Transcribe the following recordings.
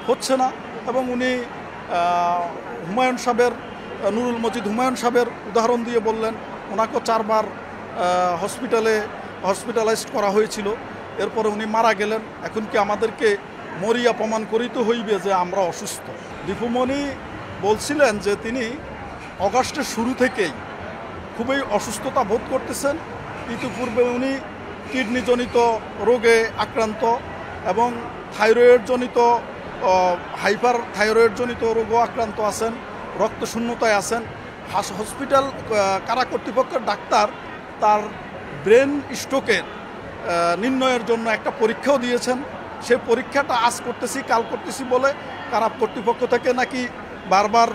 হচ্ছে না এবং উনি হুমায়ুন সাহেবের নুরুল মজিদ হুমায়ুন সাহেবের উদাহরণ দিয়ে বললেন ওনাকে 4 বার হসপিটালাইজড করা হয়েছিল, এরপরে উনি মারা গেলেন। এখন কি আমাদেরকে মরিয়া প্রমাণ করিতে হইবে যে আমরা অসুস্থ? দীপুমণি বলছিলেন যে তিনি অগাস্টের শুরু থেকেই খুবই অসুস্থতা বোধ করতেছেন। ইতিপূর্বে উনি কিডনিজনিত রোগে আক্রান্ত এবং থাইরয়েডজনিত হাইপার থাইরয়েডজনিত রোগও আক্রান্ত আছেন, রক্তশূন্যতায় আছেন। হসপিটাল কারা কর্তৃপক্ষের ডাক্তার তার ব্রেন স্ট্রোকের নির্ণয়ের জন্য একটা পরীক্ষাও দিয়েছেন। সেই পরীক্ষাটা আজ করতেছি কাল করতেছি বলে কারা কর্তৃপক্ষ থেকে নাকি বারবার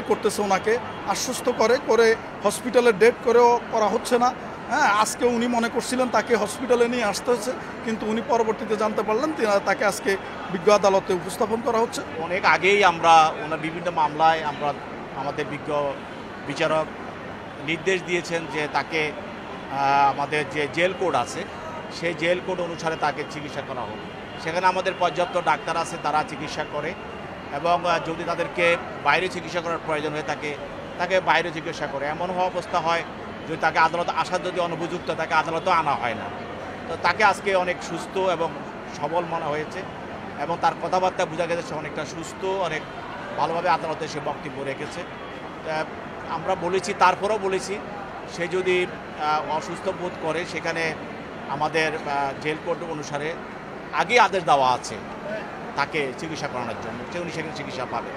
করতেছে, ওনাকে আশ্বস্ত করে হসপিটালে ডেট করেও করা হচ্ছে না। হ্যাঁ, আজকে উনি মনে করছিলেন তাকে হসপিটালে নিয়ে আসতে হচ্ছে, কিন্তু উনি পরবর্তীতে জানতে পারলেন তাকে আজকে বিজ্ঞ আদালতে উপস্থাপন করা হচ্ছে। অনেক আগেই আমরা ওনার বিভিন্ন মামলায় আমাদের বিজ্ঞ বিচারক নির্দেশ দিয়েছেন যে তাকে আমাদের যে জেল কোড আছে সেই জেল কোড অনুসারে তাকে চিকিৎসা করা হোক। সেখানে আমাদের পর্যাপ্ত ডাক্তার আছে, তারা চিকিৎসা করে এবং যদি তাদেরকে বাইরে চিকিৎসা করার প্রয়োজন হয় তাকে বাইরে চিকিৎসা করে। এমন হওয়া অবস্থা হয় যদি তাকে আদালতে আসার যদি অনুপযুক্ত, তাকে আদালতেও আনা হয় না। তো তাকে আজকে অনেক সুস্থ এবং সবল মনে হয়েছে এবং তার কথাবার্তা বোঝা গেছে সে অনেকটা সুস্থ, অনেক ভালোভাবে আদালতে সে বক্তব্য রেখেছে। আমরা বলেছি, তারপরেও বলেছি সে যদি অসুস্থ বোধ করে সেখানে আমাদের জেল কোড অনুসারে আগে আদেশ দেওয়া আছে তাকে চিকিৎসা করানোর জন্য, উনি সেখানে চিকিৎসা পাবে।